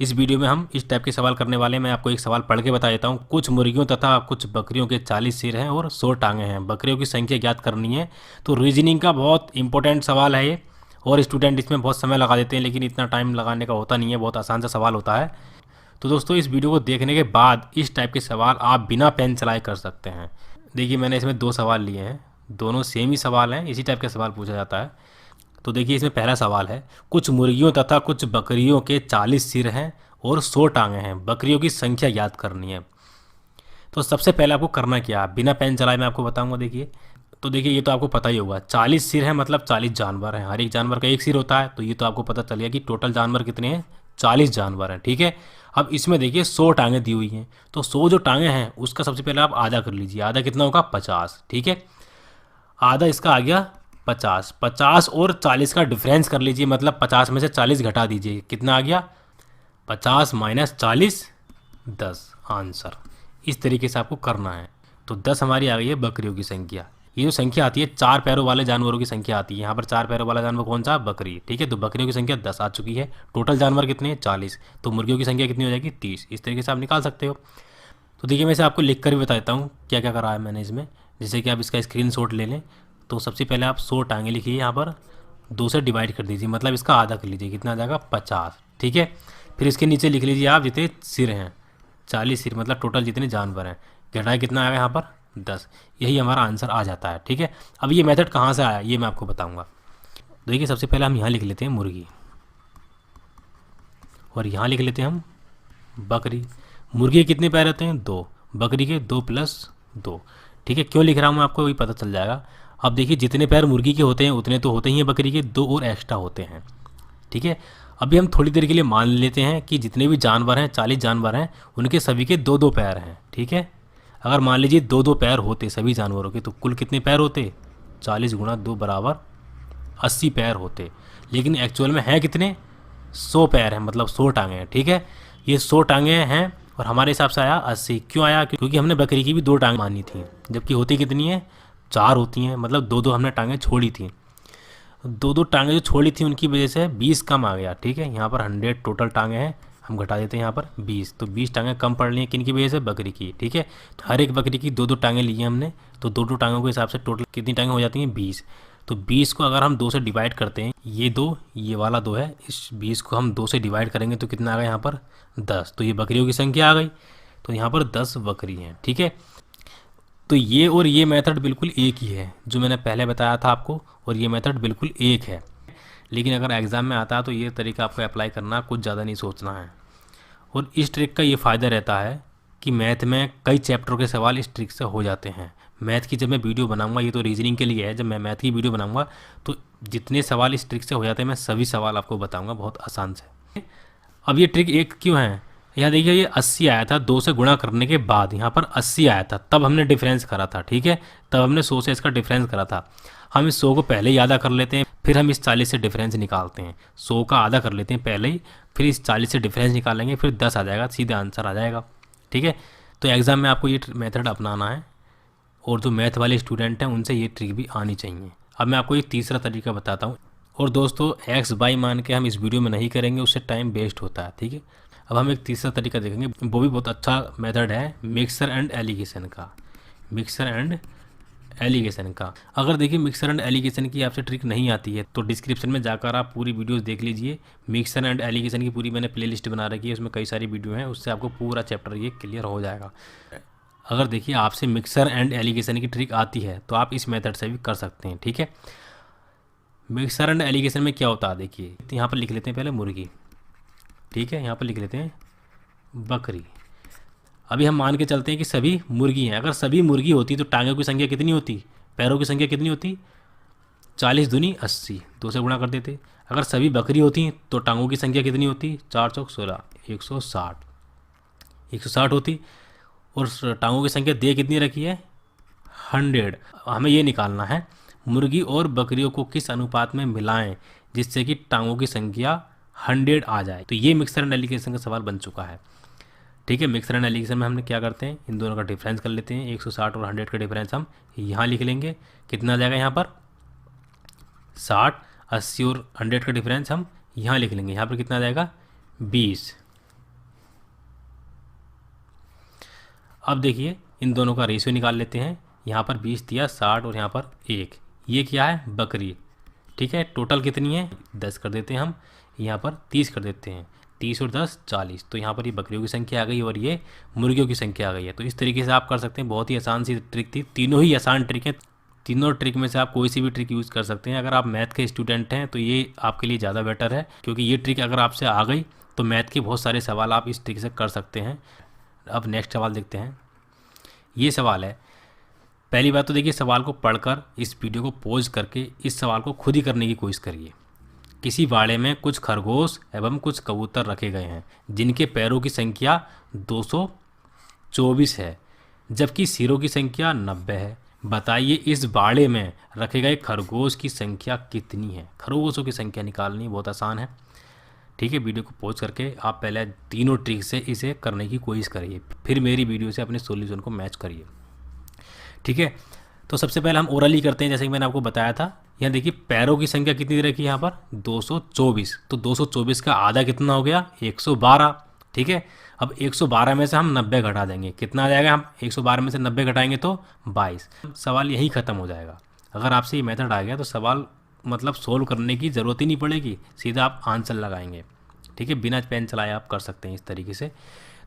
इस वीडियो में हम इस टाइप के सवाल करने वाले हैं। मैं आपको एक सवाल पढ़ के बता देता हूँ। कुछ मुर्गियों तथा कुछ बकरियों के 40 सिर हैं और 100 टांगें हैं। बकरियों की संख्या ज्ञात करनी है। तो रीजनिंग का बहुत इंपॉर्टेंट सवाल है ये, और स्टूडेंट इसमें बहुत समय लगा देते हैं, लेकिन इतना टाइम लगाने का होता नहीं है। बहुत आसान सा सवाल होता है। तो दोस्तों, इस वीडियो को देखने के बाद इस टाइप के सवाल आप बिना पेन चलाए कर सकते हैं। देखिए, मैंने इसमें 2 सवाल लिए हैं, दोनों सेम ही सवाल हैं। इसी टाइप के सवाल पूछा जाता है। तो देखिए, इसमें पहला सवाल है, कुछ मुर्गियों तथा कुछ बकरियों के 40 सिर हैं और 100 टांगें हैं। बकरियों की संख्या याद करनी है। तो सबसे पहले आपको करना क्या है, बिना पेन चलाए मैं आपको बताऊंगा। देखिए, तो देखिए, ये तो आपको पता ही होगा, 40 सिर है मतलब 40 जानवर हैं। हर एक जानवर का एक सिर होता है। तो ये तो आपको पता चल गया कि टोटल जानवर कितने हैं, 40 जानवर हैं। ठीक है। अब इसमें देखिए 100 टांगें दी हुई हैं। तो 100 जो टांगें हैं उसका सबसे पहले आप आधा कर लीजिए। आधा कितना होगा, 50। ठीक है। आधा इसका आ गया 50। 50 और 40 का डिफरेंस कर लीजिए, मतलब 50 में से 40 घटा दीजिए। कितना आ गया, 50 माइनस 40, 10 आंसर। इस तरीके से आपको करना है। तो 10 हमारी आ गई है बकरियों की संख्या। ये जो संख्या आती है 4 पैरों वाले जानवरों की संख्या आती है। यहाँ पर 4 पैरों वाला जानवर कौन सा, बकरी। ठीक है। तो बकरियों की संख्या 10 आ चुकी है। टोटल जानवर कितने हैं, 40। तो मुर्गियों की संख्या कितनी हो जाएगी, 30। इस तरीके से आप निकाल सकते हो। तो देखिए, मैं इसे आपको लिख कर भी बता देता हूँ क्या क्या करा है मैंने इसमें। जैसे कि आप इसका स्क्रीनशॉट ले लें। तो सबसे पहले आप 100 टांगे लिखिए, यहाँ पर 2 से डिवाइड कर दीजिए, मतलब इसका आधा कर लीजिए। कितना आ जाएगा, 50। ठीक है। फिर इसके नीचे लिख लीजिए आप जितने सिर हैं, 40 सिर, मतलब टोटल जितने जानवर हैं। घटाए कितना आएगा यहाँ पर, 10। यही हमारा आंसर आ जाता है। ठीक है। अब ये मेथड कहाँ से आया ये मैं आपको बताऊँगा। देखिए, सबसे पहले हम यहाँ लिख लेते हैं मुर्गी, और यहाँ लिख लेते हैं हम बकरी। मुर्गी के कितने पैर रहते हैं, 2। बकरी के 2 प्लस 2। ठीक है। क्यों लिख रहा हूँ मैं आपको वही पता चल जाएगा। अब देखिए, जितने पैर मुर्गी के होते हैं उतने तो होते ही हैं बकरी के, 2 और एक्स्ट्रा होते हैं। ठीक है। अभी हम थोड़ी देर के लिए मान लेते हैं कि जितने भी जानवर हैं, 40 जानवर हैं, उनके सभी के 2-2 पैर हैं। ठीक है। अगर मान लीजिए 2-2 पैर होते सभी जानवरों के, तो कुल कितने पैर होते, 40 गुणा 2 बराबर 80 पैर होते। लेकिन एक्चुअल में हैं कितने, 100 पैर हैं, मतलब 100 टांगे हैं। ठीक है। ये 100 टांगे हैं और हमारे हिसाब से आया 80। क्यों आया, क्योंकि हमने बकरी की भी 2 टांग मानी थी, जबकि होती कितनी है, 4 होती हैं। मतलब 2-2 हमने टांगें छोड़ी थी। 2-2 टांगें जो छोड़ी थी उनकी वजह से 20 कम आ गया। ठीक है। यहाँ पर 100 टोटल टांगें हैं, हम घटा देते हैं यहाँ पर 20। तो 20 टांगें कम पड़ रही हैं, किन की वजह से, बकरी की। ठीक है। तो हर एक बकरी की 2-2 टांगें ली हैं हमने। तो 2-2 टांगों के हिसाब से टोटल कितनी टांगें हो जाती हैं, 20। तो 20 को अगर हम 2 से डिवाइड करते हैं, ये 2, ये वाला 2 है, इस 20 को हम 2 से डिवाइड करेंगे तो कितना आ गया यहाँ पर, 10। तो ये बकरियों की संख्या आ गई। तो यहाँ पर 10 बकरी हैं। ठीक है। तो ये और ये मेथड बिल्कुल एक ही है जो मैंने पहले बताया था आपको, और ये मेथड बिल्कुल एक है। लेकिन अगर एग्ज़ाम में आता है तो ये तरीका आपको अप्लाई करना, कुछ ज़्यादा नहीं सोचना है। और इस ट्रिक का ये फ़ायदा रहता है कि मैथ में कई चैप्टरों के सवाल इस ट्रिक से हो जाते हैं। मैथ की जब मैं वीडियो बनाऊंगा, ये तो रीजनिंग के लिए है, जब मैं मैथ की वीडियो बनाऊंगा तो जितने सवाल इस ट्रिक से हो जाते हैं मैं सभी सवाल आपको बताऊंगा बहुत आसान से। अब ये ट्रिक एक क्यों है, यहाँ देखिए, ये 80 आया था 2 से गुणा करने के बाद, यहाँ पर 80 आया था, तब हमने डिफरेंस करा था। ठीक है। तब हमने 100 से इसका डिफरेंस करा था। हम इस 100 को पहले ही आधा कर लेते हैं, फिर हम इस 40 से डिफरेंस निकालते हैं। 100 का आधा कर लेते हैं पहले ही, फिर इस 40 से डिफरेंस निकालेंगे, फिर 10 आ जाएगा, सीधे आंसर आ जाएगा। ठीक है। तो एग्ज़ाम में आपको ये मेथड अपनाना है, और जो मैथ वाले स्टूडेंट हैं उनसे ये ट्रिक भी आनी चाहिए। अब मैं आपको एक तीसरा तरीका बताता हूँ। और दोस्तों, एक्स बाई मान के हम इस वीडियो में नहीं करेंगे, उससे टाइम वेस्ट होता है। ठीक है। अब हम एक तीसरा तरीका देखेंगे, वो भी बहुत अच्छा मेथड है, मिक्सर एंड एलिगेशन का। मिक्सर एंड एलिगेशन का। अगर देखिए मिक्सर एंड एलिगेशन की आपसे ट्रिक नहीं आती है तो डिस्क्रिप्शन में जाकर आप पूरी वीडियोस देख लीजिए। मिक्सर एंड एलिगेशन की पूरी मैंने प्लेलिस्ट बना रखी है, उसमें कई सारी वीडियो हैं, उससे आपको पूरा चैप्टर ये क्लियर हो जाएगा। अगर देखिए आपसे मिक्सर एंड एलिगेशन की ट्रिक आती है तो आप इस मेथड से भी कर सकते हैं। ठीक है। मिक्सर एंड एलिगेशन में क्या होता है, देखिए यहाँ पर लिख लेते हैं पहले मुर्गी। ठीक है। यहाँ पर लिख लेते हैं बकरी। अभी हम मान के चलते हैं कि सभी मुर्गी हैं। अगर सभी मुर्गी होती तो टांगों की संख्या कितनी होती, पैरों की संख्या कितनी होती, 40 दूनी 80, 2 से गुणा कर देते। अगर सभी बकरी होती तो टांगों की संख्या कितनी होती, 4 चौक 16, 160, 160 होती। और टांगों की संख्या दे कितनी रखी है, 100। हमें ये निकालना है मुर्गी और बकरियों को किस अनुपात में मिलाएं जिससे कि टांगों की संख्या 100 आ जाए। तो ये मिक्सर एंड एलिगेशन का सवाल बन चुका है। ठीक है। मिक्सर एंड एलिगेशन में हमने क्या करते हैं, इन दोनों का डिफरेंस कर लेते हैं। 160 और 100 का डिफरेंस हम यहाँ लिख लेंगे। कितना आ जाएगा यहाँ पर, 60। 80 और 100 का डिफरेंस हम यहाँ लिख लेंगे। यहाँ पर कितना आ जाएगा, 20। अब देखिए इन दोनों का रेशियो निकाल लेते हैं। यहाँ पर 20 दिया 60 और यहाँ पर 1, ये क्या है बकरी। ठीक है, टोटल कितनी है 10 कर देते हैं हम, यहाँ पर 30 कर देते हैं, 30 और 10 40। तो यहाँ पर ये बकरियों की संख्या आ गई और ये मुर्गियों की संख्या आ गई है। तो इस तरीके से आप कर सकते हैं, बहुत ही आसान सी ट्रिक थी, तीनों ही आसान ट्रिक हैं। तीनों ट्रिक में से आप कोई सी भी ट्रिक यूज़ कर सकते हैं। अगर आप मैथ के स्टूडेंट हैं तो ये आपके लिए ज़्यादा बेटर है, क्योंकि ये ट्रिक अगर आपसे आ गई तो मैथ के बहुत सारे सवाल आप इस ट्रिक से कर सकते हैं। अब नेक्स्ट सवाल देखते हैं। ये सवाल है, पहली बात तो देखिए सवाल को पढ़कर इस वीडियो को पॉज करके इस सवाल को खुद ही करने की कोशिश करिए। किसी बाड़े में कुछ खरगोश एवं कुछ कबूतर रखे गए हैं जिनके पैरों की संख्या 224 है, जबकि सिरों की संख्या 90 है। बताइए इस बाड़े में रखे गए खरगोश की संख्या कितनी है। खरगोशों की संख्या निकालनी बहुत आसान है। ठीक है, वीडियो को पॉज करके आप पहले तीनों ट्रिक से इसे करने की कोशिश करिए, फिर मेरी वीडियो से अपने सॉल्यूशन को मैच करिए। ठीक है, तो सबसे पहले हम ओरली करते हैं, जैसे कि मैंने आपको बताया था। यहाँ देखिए पैरों की संख्या कितनी दे रखी है यहाँ पर 224, तो 224 का आधा कितना हो गया 112। ठीक है, अब 112 में से हम 90 घटा देंगे, कितना आ जाएगा, हम 112 में से 90 घटाएंगे तो 22। सवाल यही ख़त्म हो जाएगा। अगर आपसे ये मेथड आ गया तो सवाल मतलब सोल्व करने की ज़रूरत ही नहीं पड़ेगी, सीधा आप आंसर लगाएंगे। ठीक है, बिना पेन चलाए आप कर सकते हैं इस तरीके से।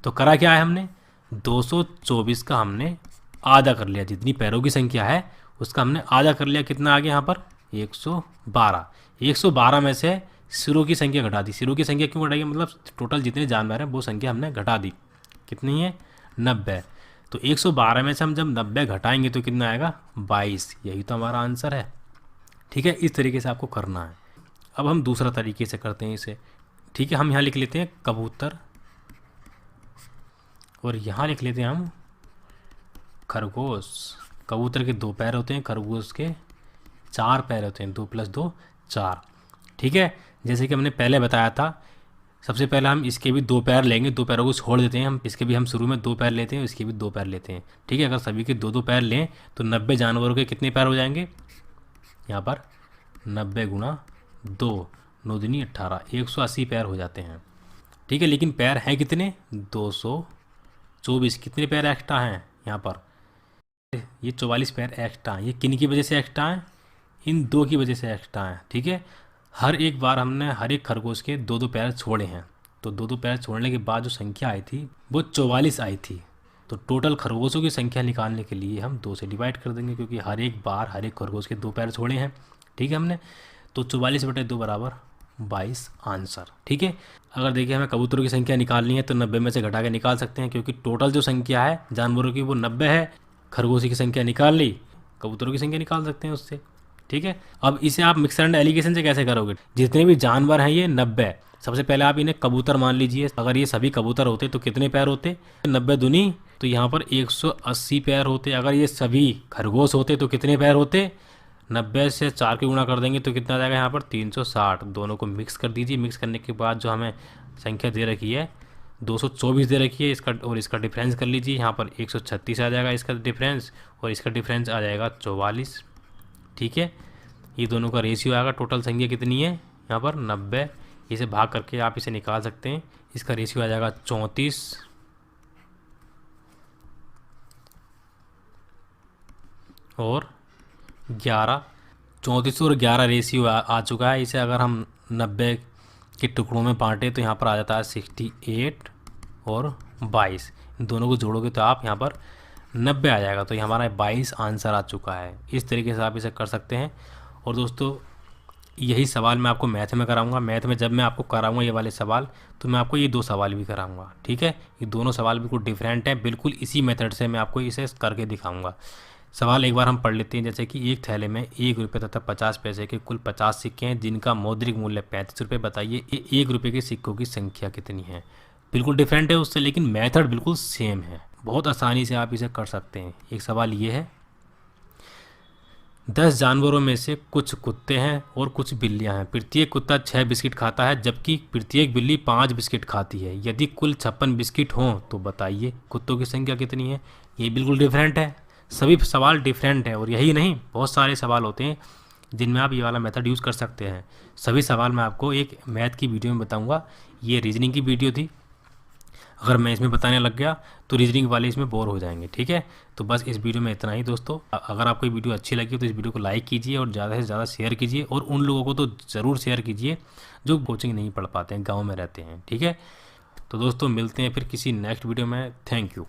तो करा क्या है हमने, 224 का हमने आधा कर लिया, जितनी पैरों की संख्या है उसका हमने आधा कर लिया। कितना आ गया यहाँ पर 112। 112 में से सिरों की संख्या घटा दी। सिरों की संख्या क्यों घटाई, मतलब टोटल जितने जानवर हैं वो संख्या हमने घटा दी। कितनी है 90। तो 112 में से हम जब 90 घटाएंगे तो कितना आएगा 22। यही तो हमारा आंसर है। ठीक है, इस तरीके से आपको करना है। अब हम दूसरा तरीके से करते हैं इसे। ठीक है, हम यहाँ लिख लेते हैं कबूतर और यहाँ लिख लेते हैं हम खरगोश। कबूतर के 2 पैर होते हैं, खरगोश के 4 पैर होते हैं, 2 + 2 4। ठीक है, जैसे कि हमने पहले बताया था, सबसे पहले हम इसके भी 2 पैर लेंगे, 2 पैरों को छोड़ देते हैं हम, इसके भी हम शुरू में 2 पैर लेते हैं, इसके भी 2 पैर लेते हैं। ठीक है, अगर सभी के 2-2 पैर लें तो 90 जानवरों के कितने पैर हो जाएंगे, यहाँ पर 90 × 2 9 दूनी 18, 180 पैर हो जाते हैं। ठीक है, लेकिन पैर हैं कितने 224। कितने पैर एक्स्ट्रा हैं यहाँ पर, ये 44 पैर एक्स्ट्रा हैं। ये किन की वजह से एक्स्ट्रा हैं, इन 2 की वजह से एक्स्ट्रा हैं। ठीक है, हर एक बार हमने हर एक खरगोश के 2-2 पैर छोड़े हैं, तो 2-2 पैर छोड़ने के बाद जो संख्या आई थी वो 44 आई थी। तो टोटल खरगोशों की संख्या निकालने के लिए हम 2 से डिवाइड कर देंगे, क्योंकि हर एक बार हर एक खरगोश के 2 पैर छोड़े हैं। ठीक है हमने, तो 44/2 = 22 आंसर। ठीक है, अगर देखिए हमें कबूतरों की संख्या निकालनी है तो 90 में से घटा के निकाल सकते हैं, क्योंकि टोटल जो संख्या है जानवरों की वो 90 है। खरगोशी की संख्या निकाल ली, कबूतरों की संख्या निकाल सकते हैं उससे। ठीक है, अब इसे आप मिक्सर एंड एलिगेशन से कैसे करोगे, जितने भी जानवर हैं ये 90। सबसे पहले आप इन्हें कबूतर मान लीजिए। अगर ये सभी कबूतर होते तो कितने पैर होते, 90 दूनी तो यहाँ पर 180 पैर होते। अगर ये सभी खरगोश होते तो कितने पैर होते, 90 से 4 के गुणा कर देंगे तो कितना आ जाएगा यहाँ पर 360। दोनों को मिक्स कर दीजिए। मिक्स करने के बाद जो हमें संख्या दे रखी है 224 दे रखी है, इसका और इसका डिफरेंस कर लीजिए। यहाँ पर 136 आ जाएगा इसका डिफरेंस, और इसका डिफरेंस आ जाएगा 44। ठीक है, ये दोनों का रेशियो आएगा। टोटल संख्या कितनी है यहाँ पर 90, इसे भाग करके आप इसे निकाल सकते हैं। इसका रेशियो आ जाएगा 34 और 11। 34 और 11 रेशियो आ चुका है। इसे अगर हम 90 के टुकड़ों में बांटे तो यहाँ पर आ जाता है 68 और 22। इन दोनों को जोड़ोगे तो आप यहाँ पर 90 आ जाएगा। तो ये हमारा 22 आंसर आ चुका है। इस तरीके से आप इसे कर सकते हैं। और दोस्तों यही सवाल मैं आपको मैथ में कराऊंगा। मैथ में जब मैं आपको कराऊंगा ये वाले सवाल, तो मैं आपको ये 2 सवाल भी कराऊंगा। ठीक है, ये दोनों सवाल बिल्कुल डिफरेंट हैं। बिल्कुल इसी मेथड से मैं आपको इसे करके दिखाऊंगा। सवाल एक बार हम पढ़ लेते हैं। जैसे कि एक थैले में 1 रुपये तथा 50 पैसे के कुल 50 सिक्के हैं, जिनका मौद्रिक मूल्य 35 रुपये। बताइए 1 रुपये के सिक्कों की संख्या कितनी है। बिल्कुल डिफरेंट है उससे, लेकिन मेथड बिल्कुल सेम है। बहुत आसानी से आप इसे कर सकते हैं। एक सवाल ये है, 10 जानवरों में से कुछ कुत्ते हैं और कुछ बिल्लियां हैं। प्रत्येक कुत्ता 6 बिस्किट खाता है, जबकि प्रत्येक बिल्ली 5 बिस्किट खाती है। यदि कुल 56 बिस्किट हों तो बताइए कुत्तों की संख्या कितनी है। ये बिल्कुल डिफरेंट है। सभी सवाल डिफरेंट है। और यही नहीं, बहुत सारे सवाल होते हैं जिनमें आप ये वाला मेथड यूज़ कर सकते हैं। सभी सवाल मैं आपको एक मैथ की वीडियो में बताऊंगा। ये रीजनिंग की वीडियो थी। अगर मैं इसमें बताने लग गया तो रीजनिंग वाले इसमें बोर हो जाएंगे। ठीक है, तो बस इस वीडियो में इतना ही दोस्तों। अगर आपको ये वीडियो अच्छी लगी तो इस वीडियो को लाइक कीजिए और ज़्यादा से ज़्यादा शेयर कीजिए, और उन लोगों को तो ज़रूर शेयर कीजिए जो कोचिंग नहीं पढ़ पाते हैं, गाँव में रहते हैं। ठीक है, तो दोस्तों मिलते हैं फिर किसी नेक्स्ट वीडियो में। Thank you.